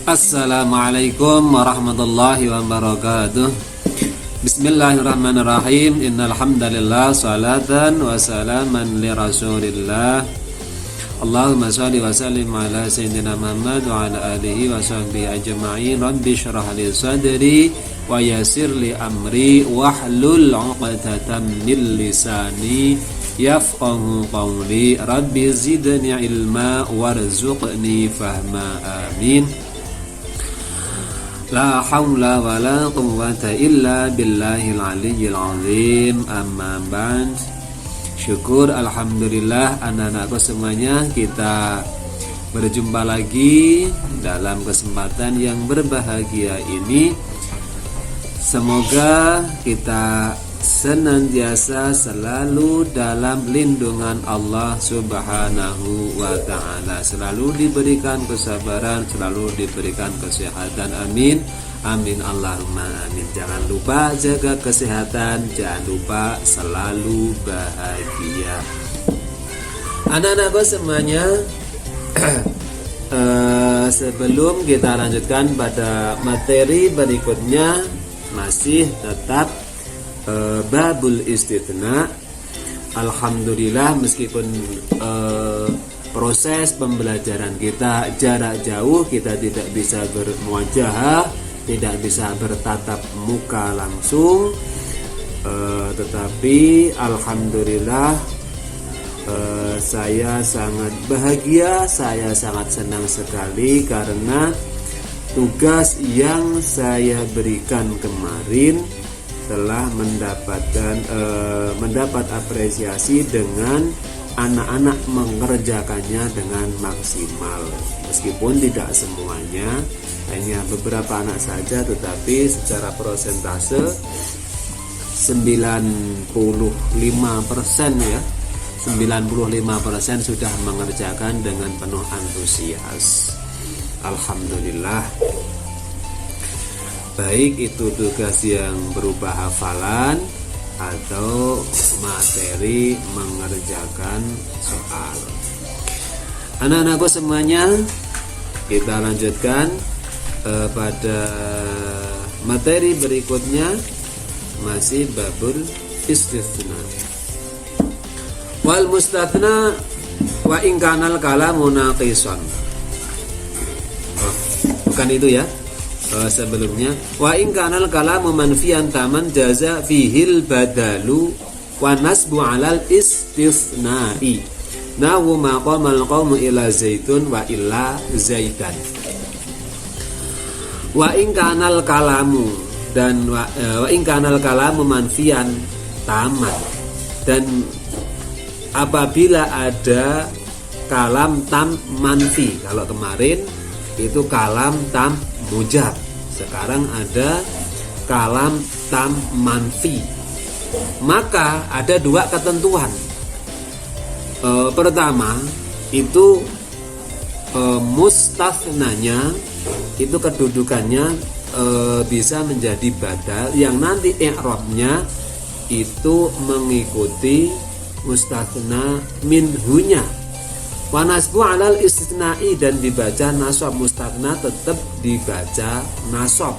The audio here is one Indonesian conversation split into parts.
Assalamualaikum warahmatullahi wabarakatuh. Bismillahirrahmanirrahim. Innal hamdalillah salatan wa salaman li Rasulillah. Allahumma shalli wa sallim ala sayyidina Muhammad wa ala alihi wa sahbihi ajma'in. Rabbi shrah li sadri wa yassir li amri wahlul 'uqdatam min lisani yafqahu qawli. Rabbi zidni ilma warzuqni fahma. Amin. La haula wa la quwwata illa billahil aliyyil azim. Amma ba'd. Syukur alhamdulillah anak-anakku semuanya, kita berjumpa lagi dalam kesempatan yang berbahagia ini. Semoga kita senantiasa selalu dalam lindungan Allah Subhanahu wa ta'ala, selalu diberikan kesabaran, selalu diberikan kesehatan. Amin, amin, Allahumma amin. Jangan lupa jaga kesehatan, jangan lupa selalu bahagia. Anak-anakku semuanya, sebelum kita lanjutkan pada materi berikutnya, masih tetap babul istitsna. Alhamdulillah, meskipun proses pembelajaran kita jarak jauh, kita tidak bisa bermuajahah, tidak bisa bertatap muka langsung, tetapi alhamdulillah saya sangat bahagia, saya sangat senang sekali karena tugas yang saya berikan kemarin telah mendapat apresiasi dengan anak-anak mengerjakannya dengan maksimal. Meskipun tidak semuanya, hanya beberapa anak saja, tetapi secara persentase 95% ya, 95% sudah mengerjakan dengan penuh antusias. Alhamdulillah. Baik itu tugas yang berupa hafalan atau materi mengerjakan soal. Anak-anakku semuanya, kita lanjutkan pada materi berikutnya, masih babul istitsna. Wal mustatsna wa in kanal kalamu naqisan. Bukan itu ya. Sebelumnya, wa in kanal kalamu manfiyan taman jaza fihil badalu wa nasbu alal istitsna'i. Nahu maqamal qawmu ila zaitun wa illa zaitan. Wa in kanal kalamu, dan wa in kanal kalamu manfiyan taman, dan apabila ada kalam tam manfi, kalau kemarin itu kalam tam mujab, sekarang ada kalam tam manfi, maka ada dua ketentuan. Pertama itu mustathnanya itu kedudukannya bisa menjadi badal yang nanti i'rabnya itu mengikuti mustathna minhunya. Wa nasbu alal istitsna'i, dan dibaca nasab. Mustathna tetap dibaca nasab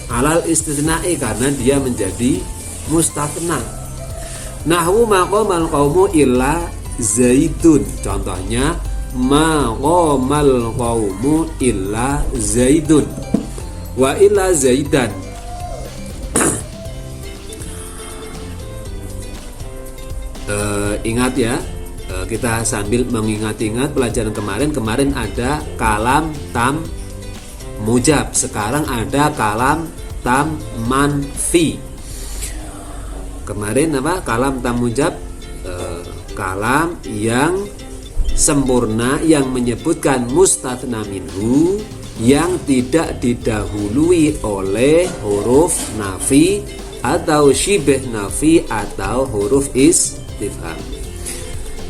alal istitsna'i karena dia menjadi mustathna. Nahwu maqamal qaumu illa zaidun, contohnya maqamal qaumu illa zaidun wa illa zaidan. Ingat ya, kita sambil mengingat-ingat pelajaran kemarin ada kalam tam mujab, sekarang ada kalam tam manfi. Kemarin apa? Kalam tam mujab, kalam yang sempurna yang menyebutkan mustatsna minhu yang tidak didahului oleh huruf nafi atau syibh nafi atau huruf istifham.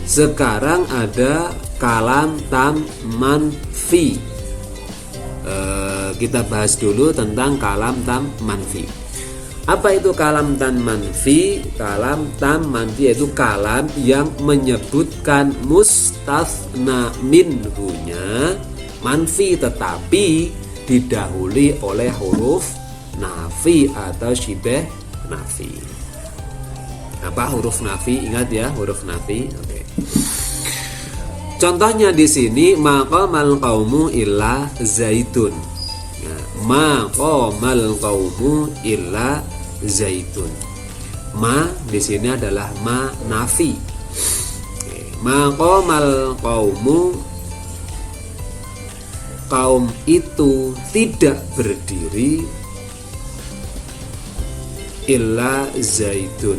Sekarang ada kalam tam manfi. Kita bahas dulu tentang kalam tam manfi. Apa itu kalam tam manfi? Kalam tam manfi yaitu kalam yang menyebutkan mustatsna minhunya manfi, tetapi didahului oleh huruf nafi atau syibeh nafi. Apa huruf nafi? Ingat ya, huruf nafi. Oke. Contohnya di sini maqamal qaumu illa zaitun. Ya, maqamal qaumu illa zaitun. Ma di sini adalah ma nafi. Maqamal qaumu, kaum itu tidak berdiri illa zaitun,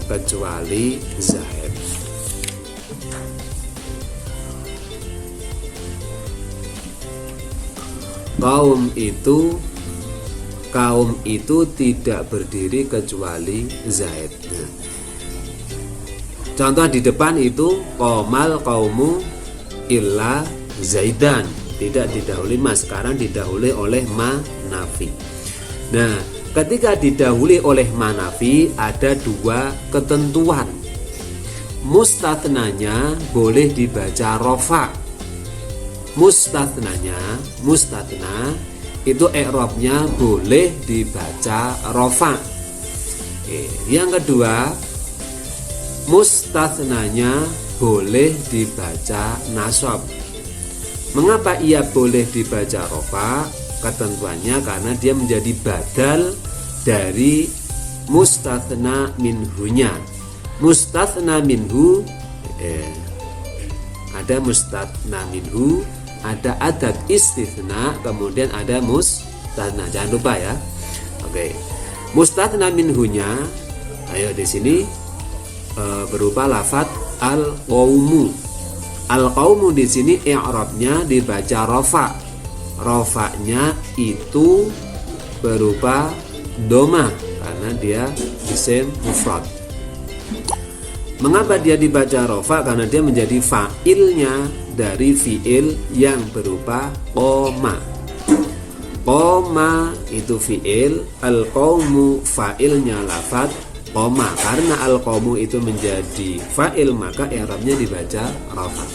kecuali Zaid. Kaum itu tidak berdiri kecuali Zaid. Nah, contoh di depan itu qomal qaumu illa zaidan, tidak didahului mas, sekarang didahului oleh ma nafi. Nah, ketika didahului oleh ma nafi ada dua ketentuan. Mustathnanya boleh dibaca rofa. Mustathna itu i'rabnya boleh dibaca rofa. Yang kedua, mustathnanya boleh dibaca nasab. Mengapa ia boleh dibaca rofa? Ketentuannya karena dia menjadi badal dari mustathna minhunya. Mustathna minhu, ada mustathna minhu, ada adat istitsna, kemudian ada mustathna. Jangan lupa ya. Oke. Mustathna minhunya, ayo di sini berupa lafaz al-qaumu. Al-qaumu di sini i'rabnya dibaca rafa. Rafa'nya itu berupa doma karena dia isim mufrad. Mengapa dia dibaca rafa? Karena dia menjadi fa'ilnya dari fi'il yang berupa qoma. Qoma itu fi'il, al-qaumu fa'ilnya lafaz qoma. Karena al-qaumu itu menjadi fa'il, maka i'rabnya dibaca rafa.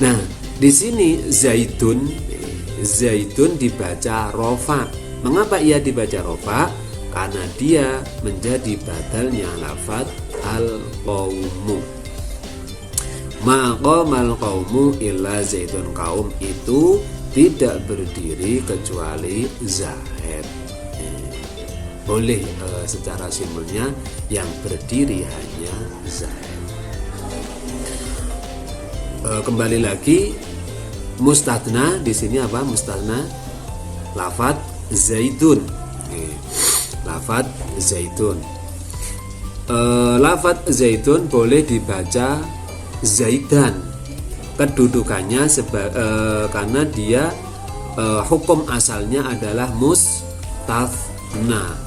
Nah, di sini zaitun dibaca rafa. Mengapa ia dibaca rafa? Karena dia menjadi badalnya lafaz al-qaumu. Maqamal qaumu illa zaitun, kaum itu tidak berdiri kecuali Zaid. Boleh secara simpelnya yang berdiri hanya Zaid. Kembali lagi, mustathna di sini apa? Mustathna lafaz zaitun. Lafaz zaitun. Lafaz zaitun boleh dibaca zaidan. Kedudukannya karena dia hukum asalnya adalah mustathna.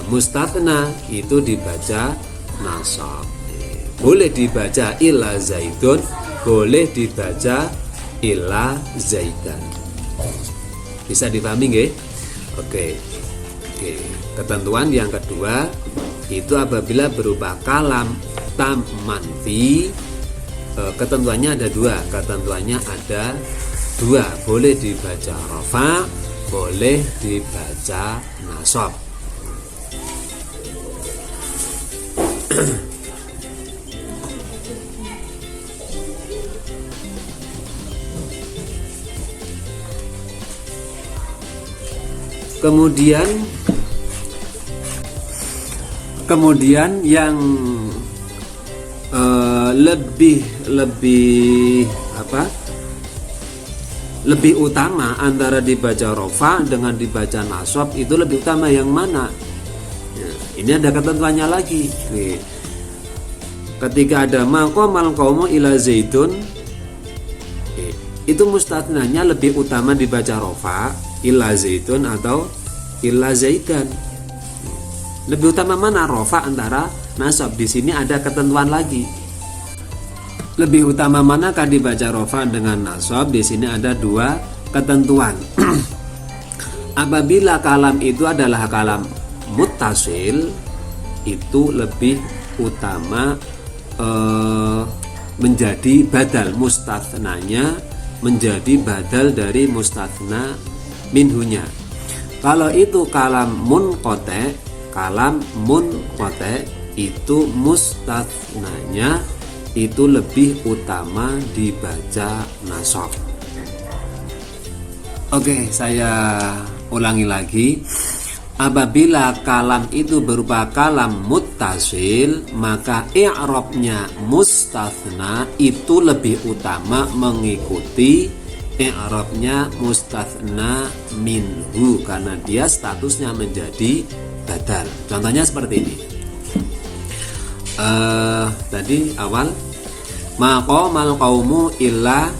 Mustathna itu dibaca nasab. Boleh dibaca illa zaitun, boleh dibaca illa zaidan. Bisa dipahami nggih? Oke. Ketentuan yang kedua itu apabila berupa kalam tam manfi, ketentuannya ada dua. Boleh dibaca rafa, boleh dibaca nasab. Kemudian yang lebih utama antara dibaca rofa dengan dibaca nasab, itu lebih utama yang mana? Ya, ini ada ketentuannya lagi. Ketika ada maqamal qaumu ila zaitun, itu mustathnanya lebih utama dibaca rofa, illa zaitun atau illa zaidan. Lebih utama mana, rofa antara nasab? Di sini ada ketentuan lagi. Lebih utama manakah dibaca rofa dengan nasab? Di sini ada dua ketentuan. Apabila kalam itu adalah kalam muttasil, itu lebih utama menjadi badal, mustathnanya menjadi badal dari mustatsna minhunya. Kalau itu kalam munqati, itu mustatsnanya itu lebih utama dibaca nasab. Oke, saya ulangi lagi. Apabila kalam itu berupa kalam muttasil, maka i'rabnya mustatsna itu lebih utama mengikuti i'rabnya mustatsna minhu karena dia statusnya menjadi badal. Contohnya seperti ini. Tadi awal maqamal qaumu illa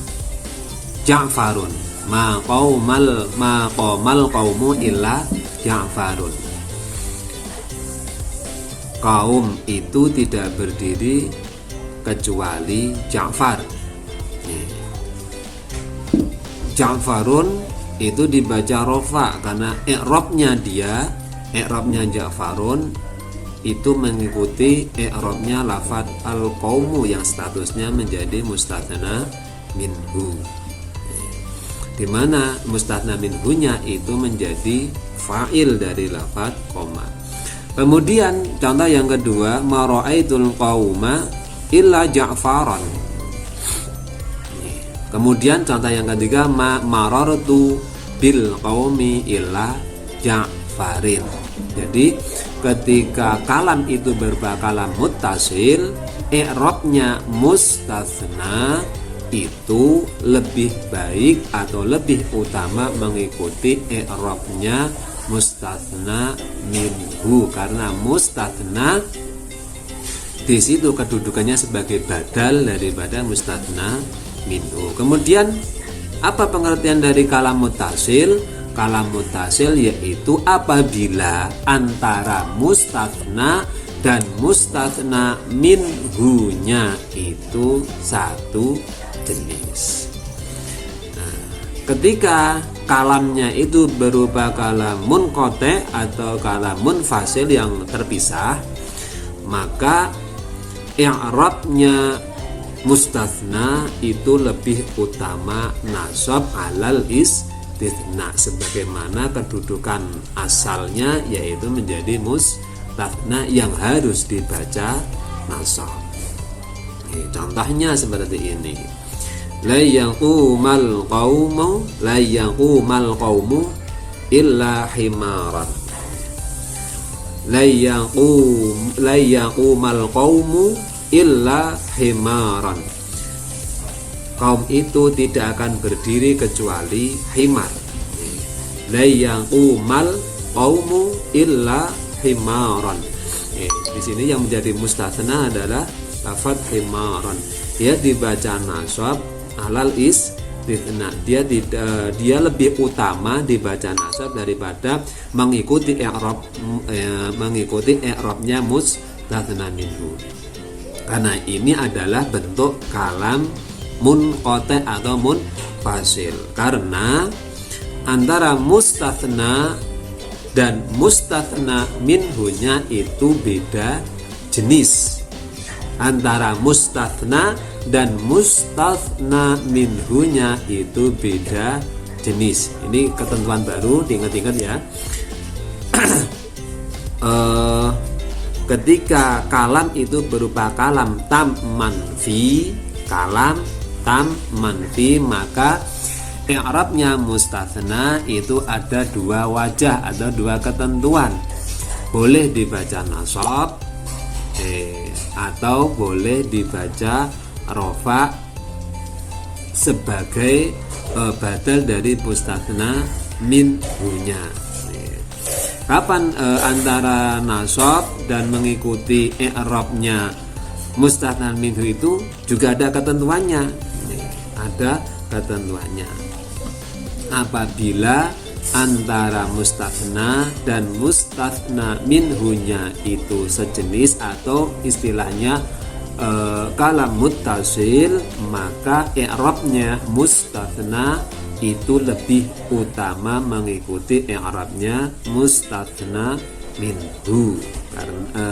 Ja'farun. Maqamal qaumu illa Ja'farun. Kaum itu tidak berdiri kecuali Ja'far. Ja'farun itu dibaca rofa karena i'rabnya Ja'farun itu mengikuti i'rabnya lafaz al-qaumu yang statusnya menjadi mustatsna minhu, di mana mustatsna minhunya itu menjadi fa'il dari lafaz koma. Kemudian contoh yang kedua, ma ra'aitul qauma illa Ja'faran. Kemudian contoh yang ketiga, ma marartu bil qaumi illa Ja'farin. Jadi ketika kalam itu berupa kalam muttasil, i'rabnya mustatsna itu lebih baik atau lebih utama mengikuti i'rabnya mustatsna minhu karena mustatsna di situ kedudukannya sebagai badal daripada mustatsna minhu. Kemudian apa pengertian dari kalam muttasil? Kalam muttasil yaitu apabila antara mustatsna dan mustatsna minhunya itu satu jenis. Nah, ketika kalamnya itu berupa kalam munqati atau kalam munfasil yang terpisah, maka i'rabnya mustatsna itu lebih utama nasab alal istitsna sebagaimana kedudukan asalnya yaitu menjadi mustatsna yang harus dibaca nasab. Contohnya seperti ini. La yaqumal qaumu illa himaran. La yaqumal qaumu illa himaran. Kaum itu tidak akan berdiri kecuali himar. La yaqumal qaumu illa himaran. Di sini yang menjadi mustatsna adalah lafaz himaran. Dia dibaca nasab alal istitsna. Dia lebih utama dibaca nasab daripada mengikuti i'rabnya mustatsna minhu. Karena ini adalah bentuk kalam munqati atau munfasil. Karena antara mustatsna dan mustatsna minhunya itu beda jenis. Antara mustatsna dan mustatsna minhunya itu beda jenis. Ini ketentuan baru, diingat-ingat ya. Ketika kalam itu berupa kalam tam manfi, maka i'rabnya mustatsna itu ada dua wajah atau dua ketentuan. Boleh dibaca nasab atau boleh dibaca rofa sebagai badal dari mustatsna minhunya. Kapan antara nasab dan mengikuti i'rabnya mustatsna minhu itu juga ada ketentuannya. Ada ketentuannya. Apabila antara mustatsna dan mustatsna minhunya itu sejenis atau istilahnya kalam muttasil, maka i'rabnya mustatsna itu lebih utama mengikuti i'rabnya mustatsna minhu. Karena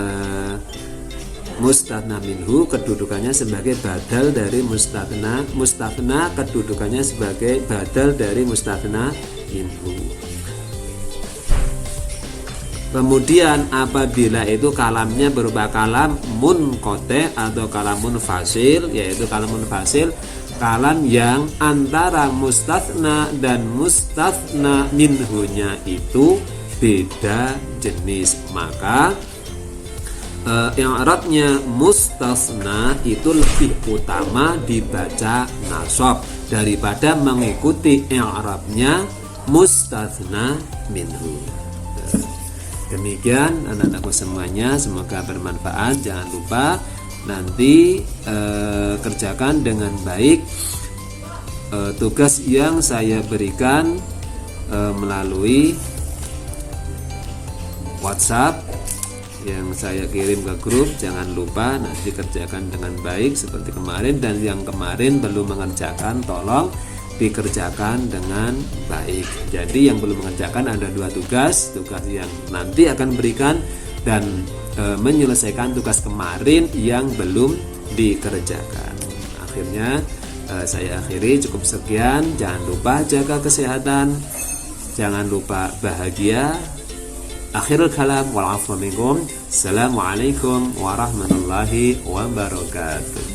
Mustatsna minhu kedudukannya sebagai badal dari mustatsna. Mustatsna kedudukannya sebagai badal dari mustatsna minhu. Kemudian apabila itu kalamnya berupa kalam munqati atau kalam munfasil, yaitu kalam munfasil, kalam yang antara mustatsna dan mustatsna minhunya itu beda jenis, maka i'rabnya mustatsna itu lebih utama dibaca nasab daripada mengikuti i'rabnya mustatsna minhu. Demikian anak-anakku semuanya, semoga bermanfaat. Jangan lupa nanti kerjakan dengan baik tugas yang saya berikan melalui WhatsApp yang saya kirim ke grup. Jangan lupa nanti kerjakan dengan baik seperti kemarin, dan yang kemarin belum mengerjakan tolong dikerjakan dengan baik. Jadi yang belum mengerjakan ada 2 tugas yang nanti akan berikan, dan menyelesaikan tugas kemarin yang belum dikerjakan. Akhirnya saya akhiri, cukup sekian. Jangan lupa jaga kesehatan, jangan lupa bahagia. Akhirul kalam wal 'afwu minkum. Assalamualaikum warahmatullahi wabarakatuh.